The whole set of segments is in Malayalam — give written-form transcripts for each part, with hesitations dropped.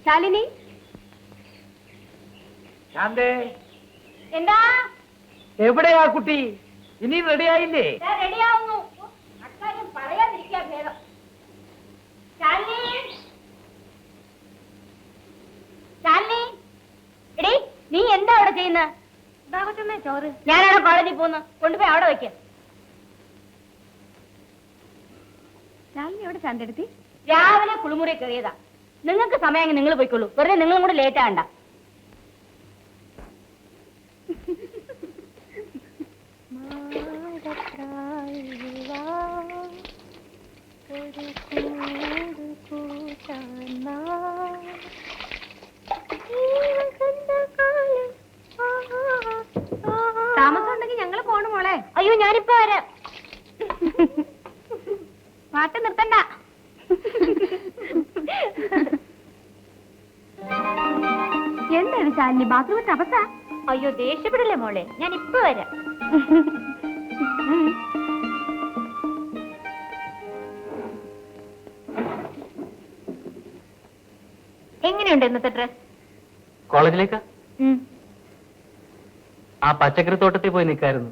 ശാലിനി, എന്താ എവിടെയാ കുട്ടി? ഇനി റെഡിയായില്ലേ? റെഡിയാവുന്നു. അക്കാര്യം പറയാതിരിക്കാ ഭേദം. ശാലിനി, ശാലിനി, എടീ നീ എന്താ അവിടെ ചെയ്യുന്ന? ചോറ്. ഞാനവിടെ കോളേജിൽ പോന്ന്. കൊണ്ടുപോയി അവിടെ വെക്ക. ശാലിനി എവിടെ ചാന്തെടുത്തി? രാവിലെ കുളിമുറി കയറിയതാ. നിങ്ങൾക്ക് സമയം നിങ്ങൾ പോയിക്കോളൂ. വെറുതെ നിങ്ങളും കൂടെ ലേറ്റ് ആകണ്ട. താമസം ഉണ്ടെങ്കിൽ ഞങ്ങൾ പോണു മോളെ. അയ്യോ ഞാനിപ്പോ വരാം. പാട്ട് നിർത്തണ്ട. എന്താണ് ശാലിനി ബാത്റൂമിന്റെ അവസ്ഥ? അയ്യോ ദേഷ്യപ്പെടില്ലേ മോളെ, ഞാൻ ഇപ്പൊ വരാം. എങ്ങനെയുണ്ട് ഇന്നത്തെ ഡ്രസ്? കോളേജിലേക്കാ? ആ പച്ചക്കറി തോട്ടത്തിൽ പോയി നിൽക്കായിരുന്നു.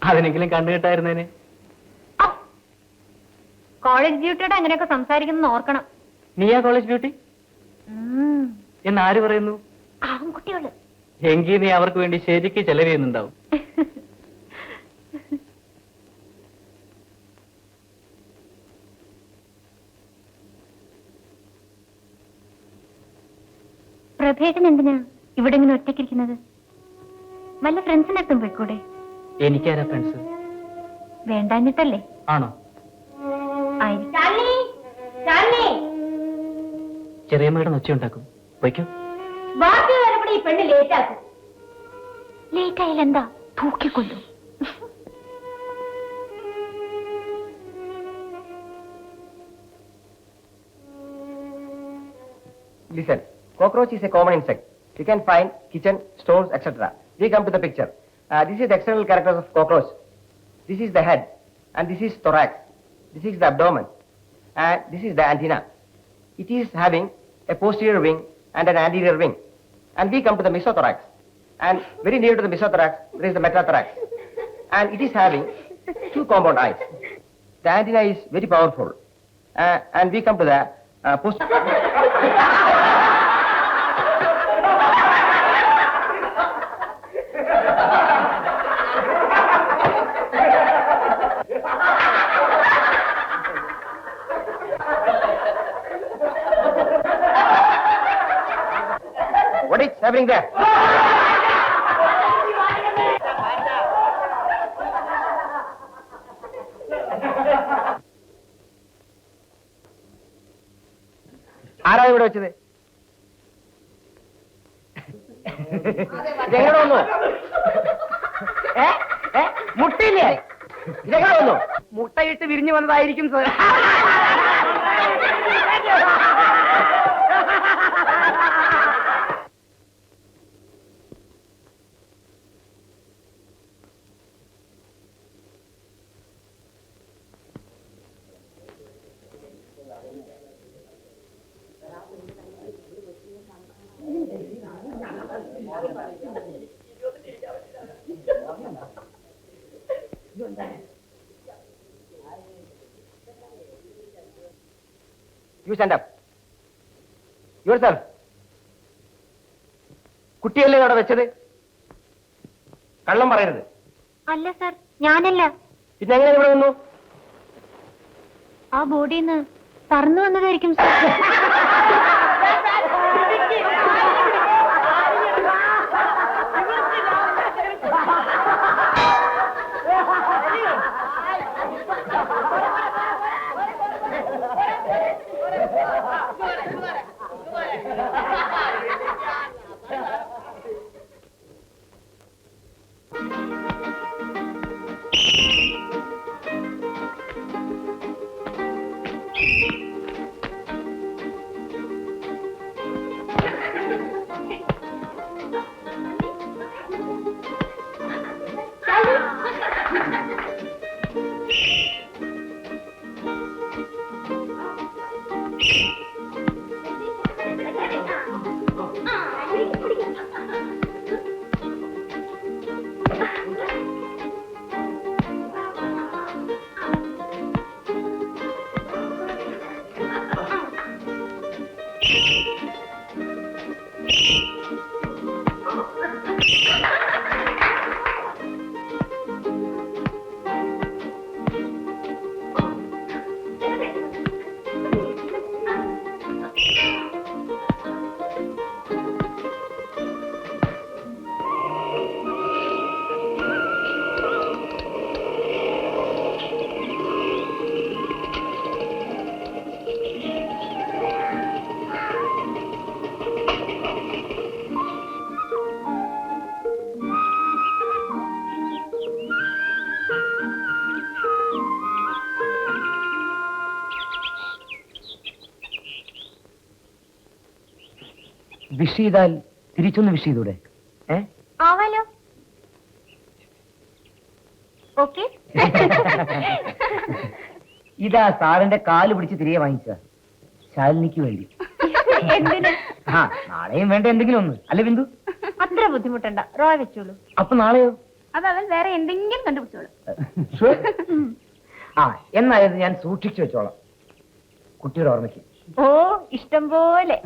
അതിനെങ്കിലും കണ്ടുകിട്ടായിരുന്നേനെ. കോളേജ് ഡ്യൂട്ടിയുടെ അങ്ങനെയൊക്കെ സംസാരിക്കുന്ന ഓർക്കണം. നീയാ കോളേജ് ബ്യൂട്ടി എന്നാര് പറയുന്നു? ആൺകുട്ടികള്. എങ്കിൽ നീ അവർക്ക് വേണ്ടി ശരിക്ക് ചെലവ് ചെയ്യുന്നുണ്ടാവും. പ്രഭേട്ടൻ എന്തിനാ ഇവിടെ ഇങ്ങനെ ഒറ്റയ്ക്കിരിക്കുന്നത്? വല്ല ഫ്രണ്ട്സിന്റെ അടുത്തും പോയിക്കൂടെ? എനിക്കാരാ ഫ്രണ്ട്സ്? വേണ്ടാഞ്ഞിട്ടല്ലേ? ആണോ? ചെറിയമ്മയുടെ നൊച്ച ഉണ്ടാക്കും. പോയിക്കോ. ഈ പെണ്ണ് ലേറ്റ് ആക്കും. ലേറ്റ് ആയാൽ എന്താ? തൂക്കിക്കൊണ്ടു. Listen, cockroach is a common insect. You can find kitchen, stores, etc. We come to the picture. This is the external characters of cockroach. This is the head, and this is thorax. This is the abdomen, and this is the antenna. It is having a posterior wing and an anterior wing. And we come to the mesothorax. And very near to the mesothorax, there is the metathorax. And it is having two compound eyes. The antenna is very powerful. And we come to the What is happening there? ആരാ ഇവിടെ വെച്ചത്? ഇതെങ്ങനെ വന്നു? മുട്ടയില്ലേ? ഇതെങ്ങനെ വന്നു? മുട്ടയിട്ട് വിരിഞ്ഞു വന്നതായിരിക്കും sir. You stand up. Yourself. കുട്ടിയല്ലേ അവിടെ വെച്ചത്? കള്ളം പറയരുത്. അല്ല സർ, ഞാനല്ല. പിന്നെ എങ്ങനെ ഇവിടെ വന്നു? ആ ബോഡിന്ന് പറന്നു വന്നതായിരിക്കും സർ. വിഷ് ചെയ്താൽ തിരിച്ചൊന്ന് വിഷ് ചെയ്തൂടെ? ആവാലോ. ഓക്കെ. ഇതാ സാറിന്റെ കാല് പിടിച്ച് തിരികെ വാങ്ങിച്ച ശാലിനിക്ക് വേണ്ടി. എന്തിന്? ആ നാളെയും വേണ്ട എന്തെങ്കിലും ഒന്ന്, അല്ലേ ബിന്ദു? അത്ര ബുദ്ധിമുട്ടണ്ട, റോ വെച്ചോളൂ. അപ്പൊ നാളെയോ? അത് അവൻ വേറെ എന്തെങ്കിലും കണ്ടുപിടിച്ചോളൂ. ആ എന്നായത് ഞാൻ സൂക്ഷിച്ചു വെച്ചോളാം, കുട്ടിയുടെ ഓർമ്മയ്ക്ക്. ഓ, ഇഷ്ടം പോലെ.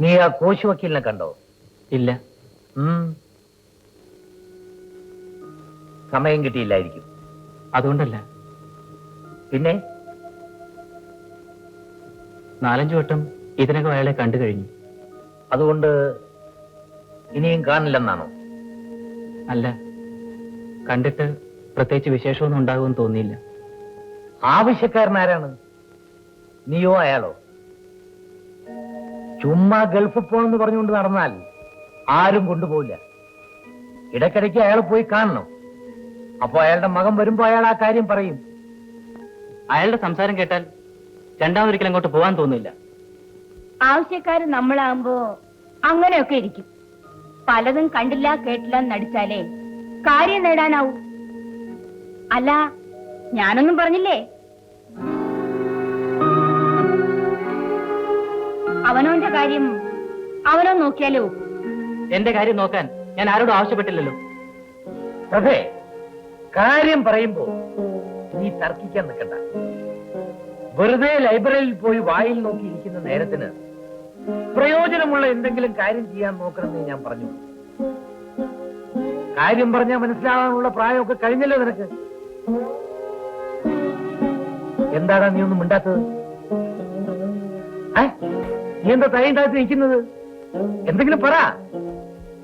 നീ ആ കോശി വക്കീലിനെ കണ്ടോ? ഇല്ല. സമയം കിട്ടിയില്ലായിരിക്കും. അതുകൊണ്ടല്ല. പിന്നെ 4-5 വട്ടം ഇതിനകം അയാളെ കണ്ടു കഴിഞ്ഞു. അതുകൊണ്ട് ഇനിയും കാണില്ലെന്നാണോ? അല്ല, കണ്ടിട്ട് പ്രത്യേകിച്ച് വിശേഷമൊന്നും ഉണ്ടാകുമെന്ന് തോന്നിയില്ല. ആവശ്യക്കാരനാരാണ്, നീയോ അയാളോ? ചുമ്മാ ഗൾഫിൽ പോണെന്ന് പറഞ്ഞുകൊണ്ട് നടന്നാൽ ആരും കൊണ്ടുപോയില്ല. ഇടയ്ക്കിടയ്ക്ക് അയാൾ പോയി കാണണം. അപ്പൊ അയാളുടെ മകൻ വരുമ്പോ അയാൾ ആ കാര്യം പറയും. അയാളുടെ സംസാരം കേട്ടാൽ രണ്ടാമതൊരിക്കലും അങ്ങോട്ട് പോകാൻ തോന്നില്ല. ആവശ്യക്കാര് നമ്മളാകുമ്പോ അങ്ങനെയൊക്കെ ഇരിക്കും. പലതും കണ്ടില്ല കേട്ടില്ല നടിച്ചാലേ കാര്യം നേടാനാവൂ. അല്ല, ഞാനൊന്നും പറഞ്ഞില്ലേ? അവനോന്റെ കാര്യം അവനോ നോക്കിയാലോ? എന്റെ കാര്യം നോക്കാൻ ഞാൻ ആരോടും ആവശ്യപ്പെട്ടില്ലല്ലോ. അതെ, കാര്യം പറയുമ്പോ നീ തർക്കിക്കാൻ നിൽക്കണ്ട. വെറുതെ ലൈബ്രറിയിൽ പോയി വായിൽ നോക്കിയിരിക്കുന്ന നേരത്തിന് പ്രയോജനമുള്ള എന്തെങ്കിലും കാര്യം ചെയ്യാൻ നോക്കണമെന്ന് ഞാൻ പറഞ്ഞു. കാര്യം പറഞ്ഞാൽ മനസ്സിലാവാനുള്ള പ്രായമൊക്കെ കഴിഞ്ഞല്ലോ നിനക്ക്. എന്താടാ നീ ഒന്നും മിണ്ടാത്തത്? നീ എന്താ തൈ താഴ്ത്തി നിൽക്കുന്നത്? എന്തെങ്കിലും പറ.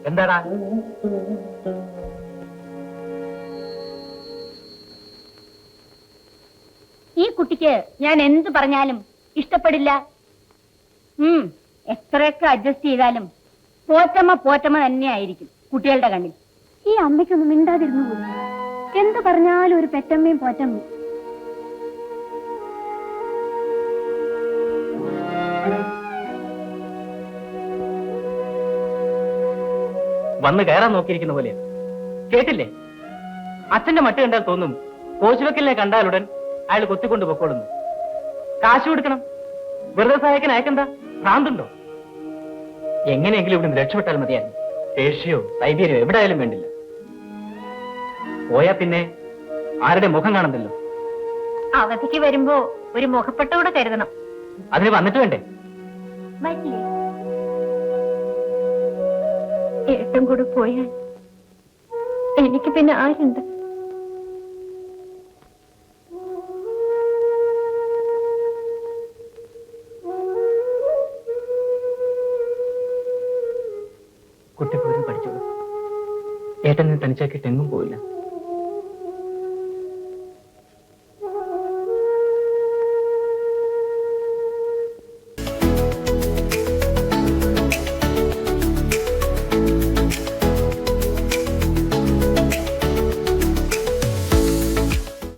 എന്താടാ? ഈ കുട്ടിക്ക് ഞാൻ എന്ത് പറഞ്ഞാലും ഇഷ്ടപ്പെടില്ല. എത്രയൊക്കെ അഡ്ജസ്റ്റ് ചെയ്താലും പോറ്റമ്മ പോറ്റമ്മ തന്നെയായിരിക്കും കുട്ടികളുടെ കണ്ണിൽ. ഈ അമ്മയ്ക്കൊന്നും മിണ്ടാതിരുന്നു പോയി. എന്ത് പറഞ്ഞാലും ഒരു പെറ്റമ്മയും പോറ്റമ്മയും. വന്ന് കയറാൻ നോക്കിയിരിക്കുന്ന പോലെ കേട്ടില്ലേ? അച്ഛന്റെ മട്ട് കണ്ടാൽ തോന്നും കോശുവെക്കലിനെ കണ്ടാലുടൻ അയാൾ കൊത്തിക്കൊണ്ട് പൊക്കോളുന്നു. കാശ് കൊടുക്കണം. വെറുതെ സഹായിക്കാൻ അയക്കെന്താ? ഭ്രാന്തുണ്ടോ? എങ്ങനെയെങ്കിലും ഇവിടെ രക്ഷപ്പെട്ടാൽ മതിയായിരുന്നു. ഏഷ്യയോ സൈബീരിയോ എവിടെ ആയാലും വേണ്ടില്ല. പോയാ പിന്നെ ആരുടെ മുഖം കാണുന്നല്ലോ. അവധിക്ക് വരുമ്പോ ഒരു മുഖപ്പെട്ട കൂടെ കരുതണം. അതിന് വന്നിട്ട് വേണ്ടേ? വരില്ലേ? ഏട്ടൻ കൂടെ പോയാൽ എനിക്ക് പിന്നെ ആരുണ്ട്? കുട്ടി പോലും പഠിച്ചോളൂ. ഏട്ടൻ തനിച്ചാക്കിയിട്ട് എങ്ങും പോയില്ല.